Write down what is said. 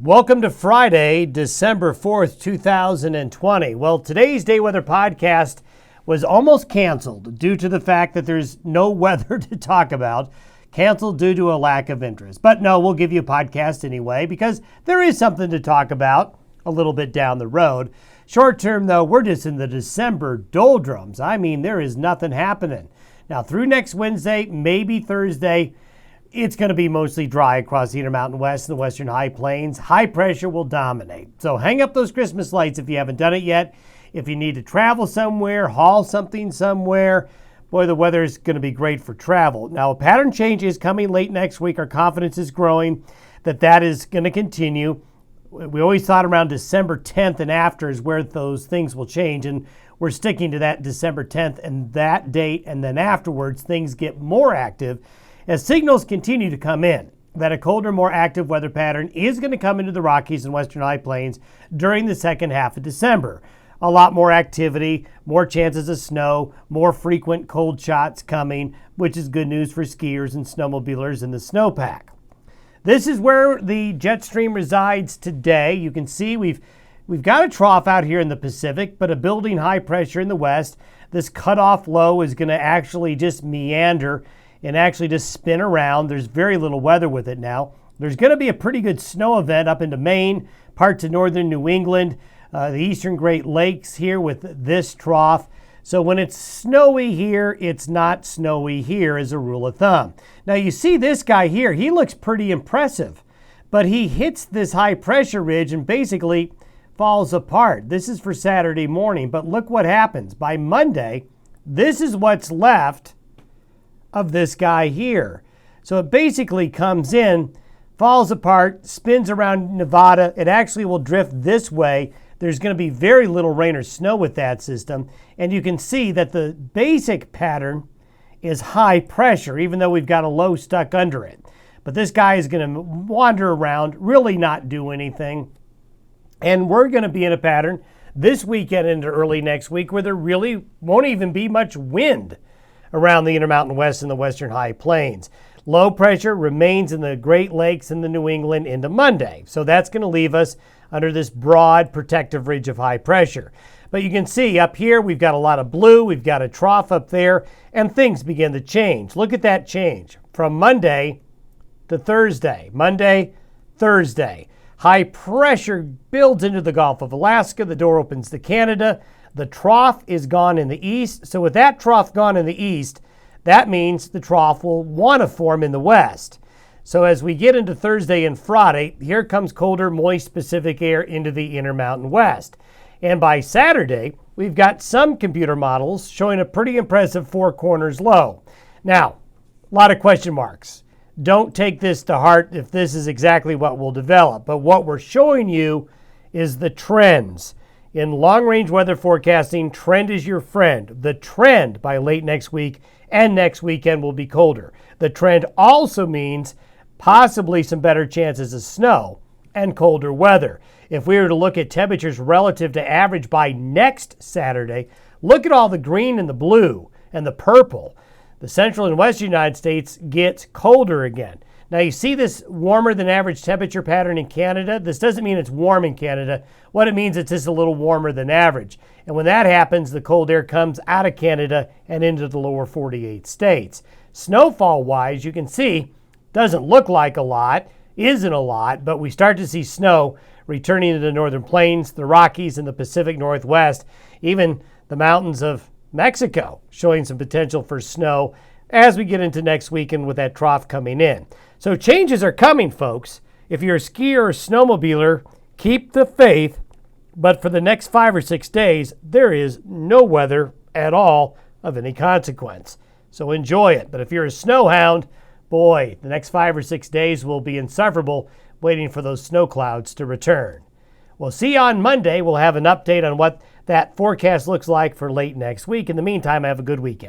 Welcome to Friday, December 4th, 2020. Well, today's Day Weather podcast was almost canceled due to the fact that there's no weather to talk about. Canceled due to a lack of interest. But no, we'll give you a podcast anyway because there is something to talk about a little bit down the road. Short term, though, we're just in the December doldrums. I mean, there is nothing happening. Now, through next Wednesday, maybe Thursday, it's going to be mostly dry across the Intermountain West and the Western High Plains. High pressure will dominate. So hang up those Christmas lights if you haven't done it yet. If you need to travel somewhere, haul something somewhere, boy, the weather is going to be great for travel. Now, a pattern change is coming late next week. Our confidence is growing that is going to continue. We always thought around December 10th and after is where those things will change. And we're sticking to that December 10th and that date. And then afterwards, things get more active as signals continue to come in that a colder, more active weather pattern is going to come into the Rockies and Western High Plains during the second half of December. A lot more activity, more chances of snow, more frequent cold shots coming, which is good news for skiers and snowmobilers in the snowpack. This is where the jet stream resides today. You can see we've got a trough out here in the Pacific, but a building high pressure in the west. This cutoff low is going to actually just meander and actually just spin around. There's very little weather with it now. There's going to be a pretty good snow event up into Maine, parts of northern New England, the eastern Great Lakes here with this trough. So when it's snowy here, it's not snowy here as a rule of thumb. Now you see this guy here, he looks pretty impressive, but he hits this high pressure ridge and basically falls apart. This is for Saturday morning, but look what happens. By Monday, this is what's left of this guy here. So it basically comes in, falls apart, spins around Nevada. It actually will drift this way. There's going to be very little rain or snow with that system. And you can see that the basic pattern is high pressure, even though we've got a low stuck under it. But this guy is going to wander around, really not do anything. And we're going to be in a pattern this weekend into early next week where there really won't even be much wind around the Intermountain West and the Western High Plains. Low pressure remains in the Great Lakes and the New England into Monday. So that's going to leave us under this broad protective ridge of high pressure. But you can see up here, we've got a lot of blue. We've got a trough up there, and things begin to change. Look at that change from Monday to Thursday. Monday, Thursday. High pressure builds into the Gulf of Alaska. The door opens to Canada. The trough is gone in the east. So with that trough gone in the east, that means the trough will want to form in the west. So as we get into Thursday and Friday, here comes colder, moist Pacific air into the Intermountain West. And by Saturday, we've got some computer models showing a pretty impressive four corners low. Now, a lot of question marks. Don't take this to heart if this is exactly what will develop. But what we're showing you is the trends. In long-range weather forecasting, trend is your friend. The trend by late next week and next weekend will be colder. The trend also means possibly some better chances of snow and colder weather. If we were to look at temperatures relative to average by next Saturday, look at all the green and the blue and the purple. The central and western United States gets colder again. Now you see this warmer than average temperature pattern in Canada. This doesn't mean it's warm in Canada. What it means, it's just a little warmer than average. And when that happens, the cold air comes out of Canada and into the lower 48 states. Snowfall-wise, you can see, doesn't look like a lot, isn't a lot, but we start to see snow returning to the northern plains, the Rockies, and the Pacific Northwest, even the mountains of Mexico showing some potential for snow as we get into next weekend with that trough coming in. So changes are coming, folks. If you're a skier or snowmobiler, keep the faith. But for the next 5 or 6 days, there is no weather at all of any consequence. So enjoy it. But if you're a snowhound, boy, the next 5 or 6 days will be insufferable waiting for those snow clouds to return. We'll see you on Monday. We'll have an update on what that forecast looks like for late next week. In the meantime, have a good weekend.